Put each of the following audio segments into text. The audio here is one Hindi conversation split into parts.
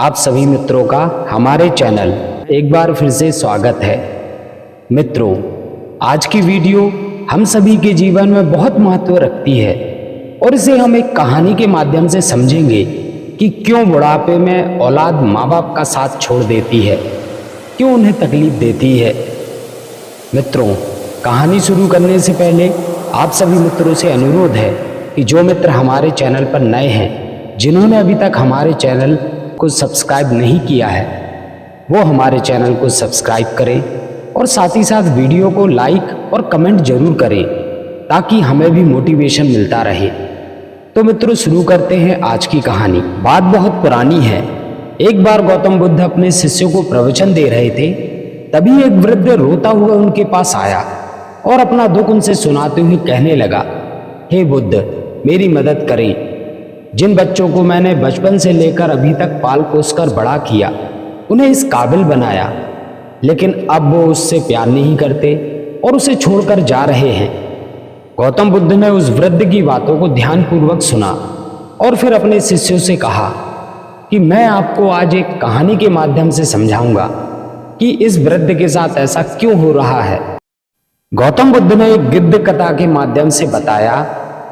आप सभी मित्रों का हमारे चैनल एक बार फिर से स्वागत है। मित्रों, आज की वीडियो हम सभी के जीवन में बहुत महत्व रखती है और इसे हम एक कहानी के माध्यम से समझेंगे कि क्यों बुढ़ापे में औलाद माँ बाप का साथ छोड़ देती है, क्यों उन्हें तकलीफ देती है। मित्रों, कहानी शुरू करने से पहले आप सभी मित्रों से अनुरोध है कि जो मित्र हमारे चैनल पर नए हैं, जिन्होंने अभी तक हमारे चैनल को सब्सक्राइब नहीं किया है, वो हमारे चैनल को सब्सक्राइब करें और साथ ही साथ वीडियो को लाइक और कमेंट जरूर करें ताकि हमें भी मोटिवेशन मिलता रहे। तो मित्रों, शुरू करते हैं आज की कहानी। बात बहुत पुरानी है। एक बार गौतम बुद्ध अपने शिष्यों को प्रवचन दे रहे थे, तभी एक वृद्ध रोता हुआ उनके पास आया और अपना दुख उनसे सुनाते हुए कहने लगा, हे बुद्ध, मेरी मदद करें। जिन बच्चों को मैंने बचपन से लेकर अभी तक पाल पोस कर बड़ा किया, उन्हें इस काबिल बनाया, लेकिन अब वो उससे प्यार नहीं करते और उसे छोड़कर जा रहे हैं। गौतम बुद्ध ने उस वृद्ध की बातों को ध्यानपूर्वक सुना और फिर अपने शिष्यों से कहा कि मैं आपको आज एक कहानी के माध्यम से समझाऊंगा कि इस वृद्ध के साथ ऐसा क्यों हो रहा है। गौतम बुद्ध ने एक गिद्ध कथा के माध्यम से बताया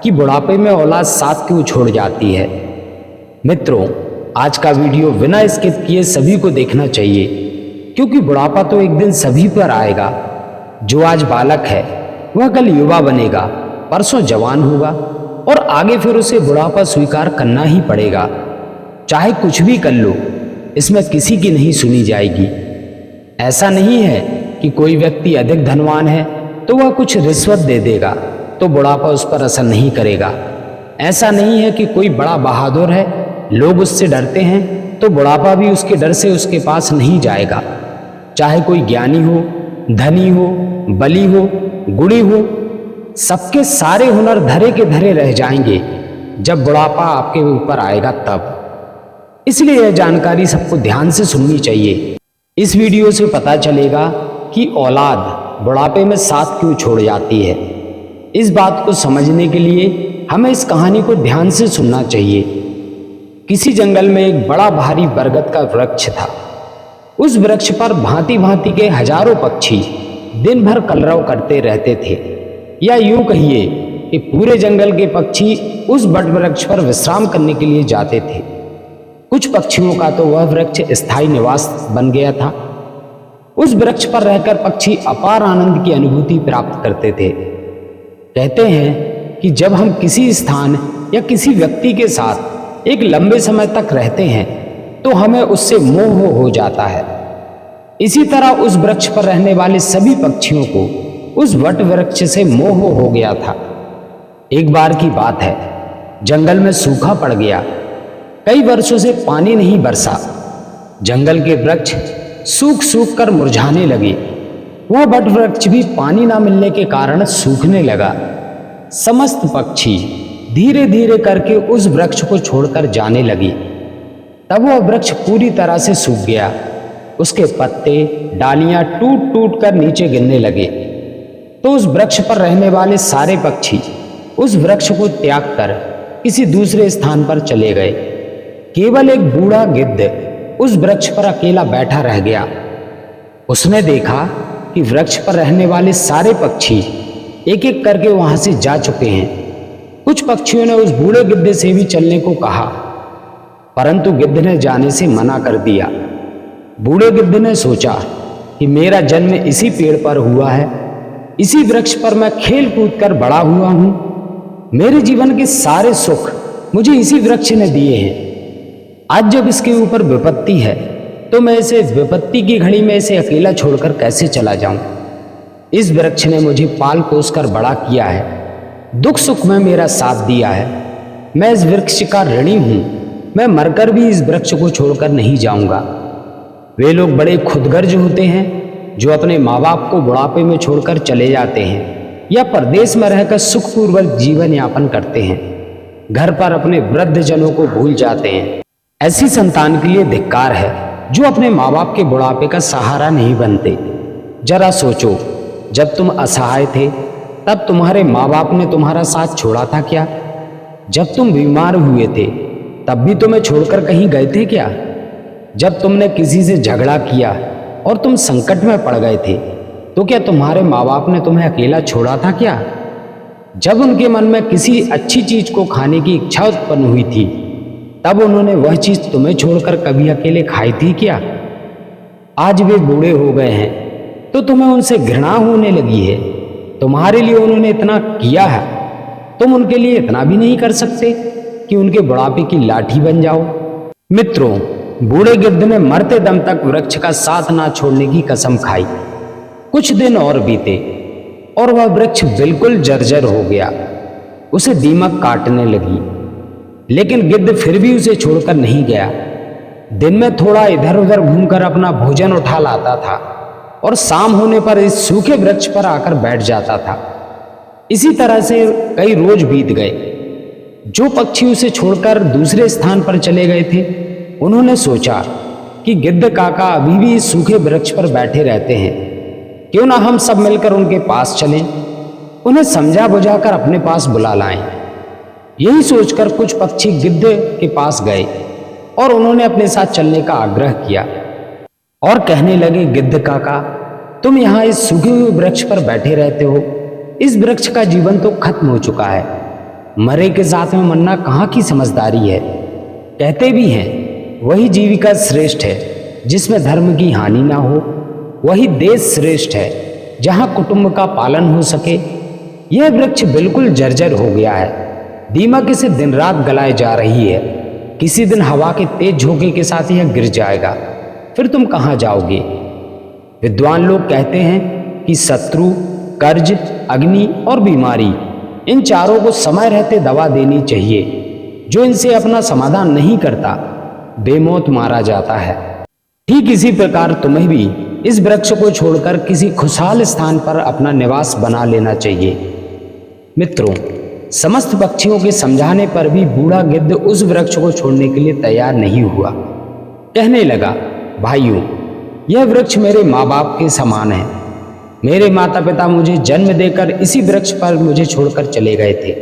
कि बुढ़ापे में औलाद साथ क्यों छोड़ जाती है। मित्रों, आज का वीडियो बिना स्किप किए सभी को देखना चाहिए, क्योंकि बुढ़ापा तो एक दिन सभी पर आएगा। जो आज बालक है वह कल युवा बनेगा, परसों जवान होगा और आगे फिर उसे बुढ़ापा स्वीकार करना ही पड़ेगा। चाहे कुछ भी कर लो, इसमें किसी की नहीं सुनी जाएगी। ऐसा नहीं है कि कोई व्यक्ति अधिक धनवान है तो वह कुछ रिश्वत दे देगा तो बुढ़ापा उस पर असर नहीं करेगा। ऐसा नहीं है कि कोई बड़ा बहादुर है, लोग उससे डरते हैं तो बुढ़ापा भी उसके डर से उसके पास नहीं जाएगा। चाहे कोई ज्ञानी हो, धनी हो, बली हो, गुणी हो, सबके सारे हुनर धरे के धरे रह जाएंगे जब बुढ़ापा आपके ऊपर आएगा तब। इसलिए यह जानकारी सबको ध्यान से सुननी चाहिए। इस वीडियो से पता चलेगा कि औलाद बुढ़ापे में साथ क्यों छोड़ जाती है। इस बात को समझने के लिए हमें इस कहानी को ध्यान से सुनना चाहिए। किसी जंगल में एक बड़ा भारी बरगद का वृक्ष था। उस वृक्ष पर भांति भांति के हजारों पक्षी दिन भर कलरव करते रहते थे, या यूं कहिए कि पूरे जंगल के पक्षी उस बट वृक्ष पर विश्राम करने के लिए जाते थे। कुछ पक्षियों का तो वह वृक्ष स्थायी निवास बन गया था। उस वृक्ष पर रहकर पक्षी अपार आनंद की अनुभूति प्राप्त करते थे। कहते हैं कि जब हम किसी स्थान या किसी व्यक्ति के साथ एक लंबे समय तक रहते हैं तो हमें उससे मोह हो जाता है। इसी तरह उस वृक्ष पर रहने वाले सभी पक्षियों को उस वट वृक्ष से मोह हो गया था। एक बार की बात है, जंगल में सूखा पड़ गया। कई वर्षों से पानी नहीं बरसा। जंगल के वृक्ष सूख सूख कर मुरझाने लगे। वह वट वृक्ष भी पानी ना मिलने के कारण सूखने लगा। समस्त पक्षी धीरे धीरे करके उस वृक्ष को छोड़कर जाने लगे। तब वह वृक्ष पूरी तरह से सूख गया। उसके पत्ते, डालियां टूट टूट कर नीचे गिरने लगे। तो उस वृक्ष पर रहने वाले सारे पक्षी उस वृक्ष को त्याग कर किसी दूसरे स्थान पर चले गए। केवल एक बूढ़ा गिद्ध उस वृक्ष पर अकेला बैठा रह गया। उसने देखा कि वृक्ष पर रहने वाले सारे पक्षी एक एक करके वहां से जा चुके हैं। कुछ पक्षियों ने उस बूढ़े गिद्ध से भी चलने को कहा, परंतु गिद्ध ने जाने से मना कर दिया। बूढ़े गिद्ध ने सोचा कि मेरा जन्म इसी पेड़ पर हुआ है, इसी वृक्ष पर मैं खेल कूद कर बड़ा हुआ हूं। मेरे जीवन के सारे सुख मुझे इसी वृक्ष ने दिए हैं। आज जब इसके ऊपर विपत्ति है तो मैं इसे विपत्ति की घड़ी में इसे अकेला छोड़कर कैसे चला जाऊं। इस वृक्ष ने मुझे पाल पोस कर बड़ा किया है, दुख सुख में मेरा साथ दिया है। मैं इस वृक्ष का ऋणी हूं। मैं मरकर भी इस वृक्ष को छोड़कर नहीं जाऊंगा। वे लोग बड़े खुदगर्ज होते हैं जो अपने माँ बाप को बुढ़ापे में छोड़कर चले जाते हैं या परदेश में रहकर सुखपूर्वक जीवन यापन करते हैं। घर पर अपने वृद्ध जनों को भूल जाते हैं। ऐसी संतान के लिए धिक्कार है जो अपने माँ बाप के बुढ़ापे का सहारा नहीं बनते। जरा सोचो, जब तुम असहाय थे तब तुम्हारे माँ बाप ने तुम्हारा साथ छोड़ा था क्या? जब तुम बीमार हुए थे तब भी तुम्हें छोड़कर कहीं गए थे क्या? जब तुमने किसी से झगड़ा किया और तुम संकट में पड़ गए थे, तो क्या तुम्हारे माँ बाप ने तुम्हें अकेला छोड़ा था क्या? जब उनके मन में किसी अच्छी चीज को खाने की इच्छा उत्पन्न हुई थी, तब उन्होंने वह चीज तुम्हें छोड़कर कभी अकेले खाई थी क्या? आज वे बूढ़े हो गए हैं तो तुम्हें उनसे घृणा होने लगी है। तुम्हारे लिए उन्होंने इतना किया है, तुम उनके लिए इतना भी नहीं कर सकते कि उनके बुढ़ापे की लाठी बन जाओ। मित्रों, बूढ़े गिद्ध ने मरते दम तक वृक्ष का साथ ना छोड़ने की कसम खाई। कुछ दिन और बीते और वह वृक्ष बिल्कुल जर्जर हो गया। उसे दीमक काटने लगी, लेकिन गिद्ध फिर भी उसे छोड़कर नहीं गया। दिन में थोड़ा इधर उधर घूमकर अपना भोजन उठा लाता था और शाम होने पर इस सूखे वृक्ष पर आकर बैठ जाता था। इसी तरह से कई रोज बीत गए। जो पक्षी उसे छोड़कर दूसरे स्थान पर चले गए थे, उन्होंने सोचा कि गिद्ध काका अभी भी इस सूखे वृक्ष पर बैठे रहते हैं, क्यों ना हम सब मिलकर उनके पास चलें, उन्हें समझा बुझाकर अपने पास बुला लाएं। यही सोचकर कुछ पक्षी गिद्ध के पास गए और उन्होंने अपने साथ चलने का आग्रह किया और कहने लगे, गिद्ध काका, तुम यहाँ इस सूखे हुए वृक्ष पर बैठे रहते हो। इस वृक्ष का जीवन तो खत्म हो चुका है। मरे के साथ में मरना कहाँ की समझदारी है। कहते भी हैं वही जीविका श्रेष्ठ है जिसमें धर्म की हानि ना हो, वही देश श्रेष्ठ है जहाँ कुटुंब का पालन हो सके। यह वृक्ष बिल्कुल जर्जर हो गया है, दीमक इसे दिन रात गलाए जा रही है। किसी दिन हवा के तेज झोंके के साथ यह गिर जाएगा, फिर तुम कहाँ जाओगे? विद्वान लोग कहते हैं कि शत्रु, कर्ज, अग्नि और बीमारी, इन चारों को समय रहते दवा देनी चाहिए। जो इनसे अपना समाधान नहीं करता, बेमौत मारा जाता है। ठीक इसी प्रकार तुम्हें भी इस वृक्ष को छोड़कर किसी खुशहाल स्थान पर अपना निवास बना लेना चाहिए। मित्रों, समस्त पक्षियों के समझाने पर भी बूढ़ा गिद्ध उस वृक्ष को छोड़ने के लिए तैयार नहीं हुआ। कहने लगा, भाइयों, यह वृक्ष मेरे माँ बाप के समान है। मेरे माता पिता मुझे जन्म देकर इसी वृक्ष पर मुझे छोड़कर चले गए थे।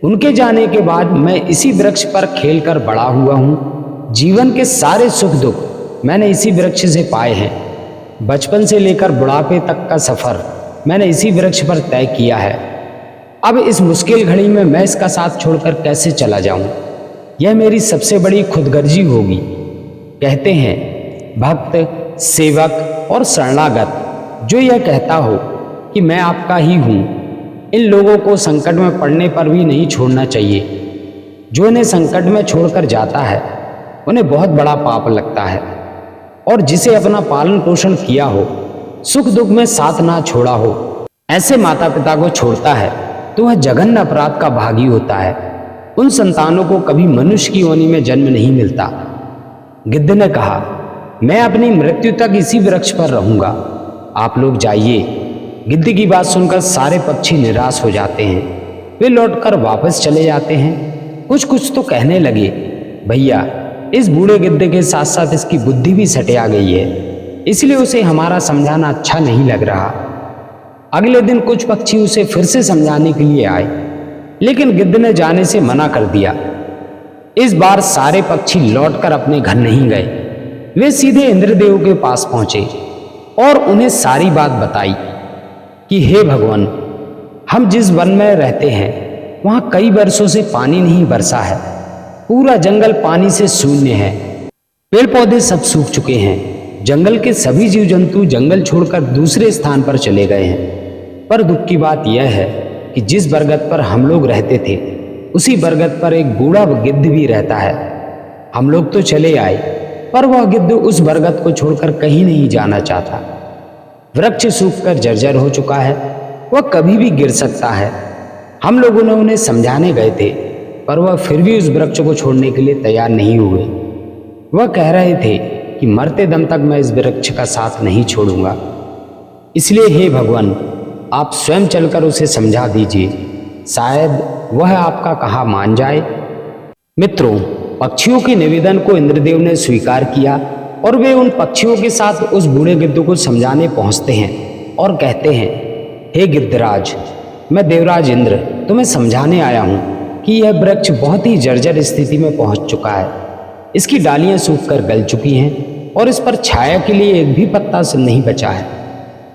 उनके जाने के बाद मैं इसी वृक्ष पर खेलकर बड़ा हुआ हूँ। जीवन के सारे सुख दुख मैंने इसी वृक्ष से पाए हैं। बचपन से लेकर बुढ़ापे तक का सफर मैंने इसी वृक्ष पर तय किया है। अब इस मुश्किल घड़ी में मैं इसका साथ छोड़कर कैसे चला जाऊं? यह मेरी सबसे बड़ी खुदगर्जी होगी। कहते हैं, भक्त, सेवक और शरणागत जो यह कहता हो कि मैं आपका ही हूँ, इन लोगों को संकट में पड़ने पर भी नहीं छोड़ना चाहिए। जो इन्हें संकट में छोड़कर जाता है, उन्हें बहुत बड़ा पाप लगता है। और जिसे अपना पालन पोषण किया हो, सुख दुख में साथ ना छोड़ा हो, ऐसे माता पिता को छोड़ता है तो वह जघन्य अपराध का भागी होता है। उन संतानों को कभी मनुष्य की योनि में जन्म नहीं मिलता। गिद्ध ने कहा, मैं अपनी मृत्यु तक इसी वृक्ष पर रहूंगा, आप लोग जाइए। गिद्ध की बात सुनकर सारे पक्षी निराश हो जाते हैं। वे लौटकर वापस चले जाते हैं। कुछ कुछ तो कहने लगे, भैया, इस बूढ़े गिद्ध के साथ साथ इसकी बुद्धि भी सटिया गई है, इसलिए उसे हमारा समझाना अच्छा नहीं लग रहा। अगले दिन कुछ पक्षी उसे फिर से समझाने के लिए आए, लेकिन गिद्ध ने जाने से मना कर दिया। इस बार सारे पक्षी लौटकर अपने घर नहीं गए। वे सीधे इंद्रदेव के पास पहुंचे और उन्हें सारी बात बताई कि हे भगवान, हम जिस वन में रहते हैं वहां कई वर्षों से पानी नहीं बरसा है। पूरा जंगल पानी से शून्य है। पेड़ पौधे सब सूख चुके हैं। जंगल के सभी जीव जंतु जंगल छोड़कर दूसरे स्थान पर चले गए हैं। पर दुख की बात यह है कि जिस बरगद पर हम लोग रहते थे, उसी बरगद पर एक बूढ़ा गिद्ध भी रहता है। हम लोग तो चले आए, पर वह गिद्ध उस बरगद को छोड़कर कहीं नहीं जाना चाहता। वृक्ष सूखकर जर्जर हो चुका है, वह कभी भी गिर सकता है। हम लोगों ने उन्हें समझाने गए थे, पर वह फिर भी उस वृक्ष को छोड़ने के लिए तैयार नहीं हुए। वह कह रहे थे कि मरते दम तक मैं इस वृक्ष का साथ नहीं छोड़ूंगा। इसलिए हे भगवान, आप स्वयं चलकर उसे समझा दीजिए, शायद वह आपका कहा मान जाए। मित्रों, पक्षियों के निवेदन को इंद्रदेव ने स्वीकार किया और वे उन पक्षियों के साथ उस बूढ़े गिद्ध को समझाने पहुंचते हैं और कहते हैं, हे गिद्धराज, मैं देवराज इंद्र तुम्हें समझाने आया हूं कि यह वृक्ष बहुत ही जर्जर स्थिति में पहुंच चुका है। इसकी डालियां सूखकर गल चुकी हैं और इस पर छाया के लिए एक भी पत्ता से नहीं बचा है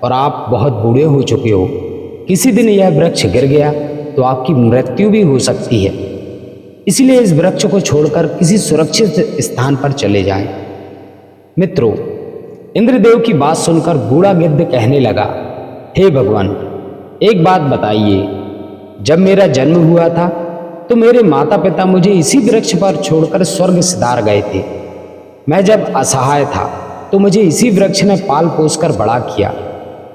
और आप बहुत बूढ़े हो चुके हो। किसी दिन यह वृक्ष गिर गया तो आपकी मृत्यु भी हो सकती है, इसलिए इस वृक्ष को छोड़कर किसी सुरक्षित स्थान पर चले जाएं। मित्रों, इंद्रदेव की बात सुनकर बूढ़ा गिद्ध कहने लगा, हे भगवान, एक बात बताइए, जब मेरा जन्म हुआ था तो मेरे माता पिता मुझे इसी वृक्ष पर छोड़कर स्वर्ग सिधार गए थे। मैं जब असहाय था तो मुझे इसी वृक्ष ने पाल पोस कर बड़ा किया।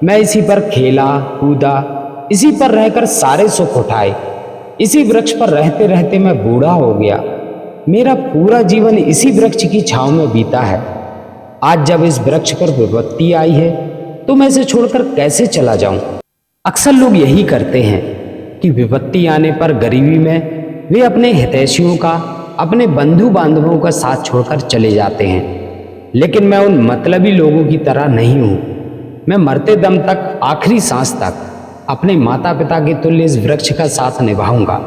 मैं इसी पर खेला कूदा, इसी पर रहकर सारे सुख उठाए। इसी वृक्ष पर रहते रहते मैं बूढ़ा हो गया। मेरा पूरा जीवन इसी वृक्ष की छांव में बीता है। आज जब इस वृक्ष पर विपत्ति आई है तो मैं इसे छोड़कर कैसे चला जाऊं? अक्सर लोग यही करते हैं कि विपत्ति आने पर गरीबी में वे अपने हितैषियों का, अपने बंधु बांधवों का साथ छोड़कर चले जाते हैं, लेकिन मैं उन मतलबी लोगों की तरह नहीं हूँ। मैं मरते दम तक, आखिरी सांस तक अपने माता पिता के तुल्य इस वृक्ष का साथ निभाऊंगा।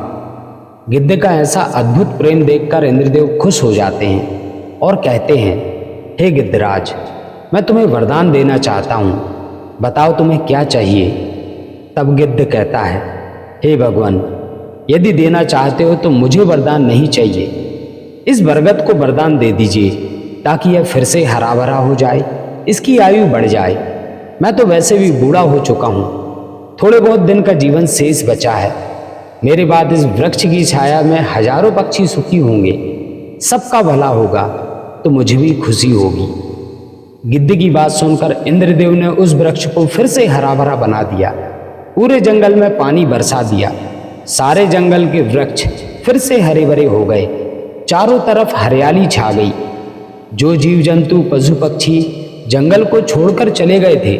गिद्ध का ऐसा अद्भुत प्रेम देखकर इंद्रदेव खुश हो जाते हैं और कहते हैं, हे गिद्धराज, मैं तुम्हें वरदान देना चाहता हूँ, बताओ तुम्हें क्या चाहिए। तब गिद्ध कहता है, हे भगवान, यदि देना चाहते हो तो मुझे वरदान नहीं चाहिए। इस बरगद को वरदान दे दीजिए ताकि यह फिर से हरा भरा हो जाए, इसकी आयु बढ़ जाए। मैं तो वैसे भी बूढ़ा हो चुका हूँ, थोड़े बहुत दिन का जीवन शेष बचा है। मेरे बाद इस वृक्ष की छाया में हजारों पक्षी सुखी होंगे, सबका भला होगा तो मुझे भी खुशी होगी। गिद्ध की बात सुनकर इंद्रदेव ने उस वृक्ष को फिर से हरा भरा बना दिया। पूरे जंगल में पानी बरसा दिया। सारे जंगल के वृक्ष फिर से हरे भरे हो गए। चारों तरफ हरियाली छा गई। जो जीव जंतु, पशु पक्षी जंगल को छोड़कर चले गए थे,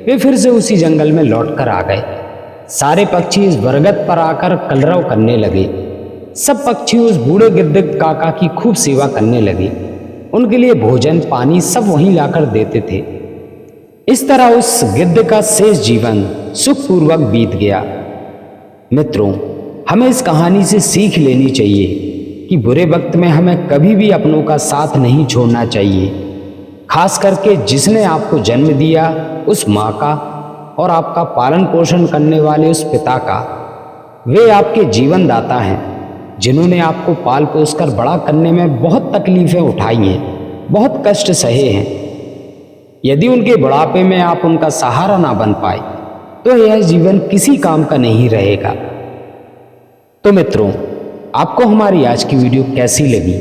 वे फिर से उसी जंगल में लौटकर आ गए। सारे पक्षी इस बरगद पर आकर कलरव करने लगे। सब पक्षी उस बूढ़े गिद्ध काका की खूब सेवा करने लगे। उनके लिए भोजन पानी सब वहीं लाकर देते थे। इस तरह उस गिद्ध का शेष जीवन सुखपूर्वक बीत गया। मित्रों, हमें इस कहानी से सीख लेनी चाहिए कि बुरे वक्त में हमें कभी भी अपनों का साथ नहीं छोड़ना चाहिए, खास करके जिसने आपको जन्म दिया उस माँ का और आपका पालन पोषण करने वाले उस पिता का। वे आपके जीवन दाता हैं, जिन्होंने आपको पाल पोस कर बड़ा करने में बहुत तकलीफें उठाई हैं, बहुत कष्ट सहे हैं। यदि उनके बुढ़ापे में आप उनका सहारा ना बन पाए तो यह जीवन किसी काम का नहीं रहेगा। तो मित्रों, आपको हमारी आज की वीडियो कैसी लगी?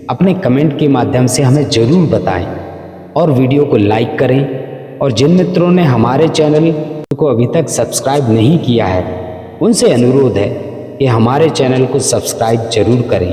अपने कमेंट के माध्यम से हमें ज़रूर बताएं और वीडियो को लाइक करें। और जिन मित्रों ने हमारे चैनल को अभी तक सब्सक्राइब नहीं किया है, उनसे अनुरोध है कि हमारे चैनल को सब्सक्राइब जरूर करें।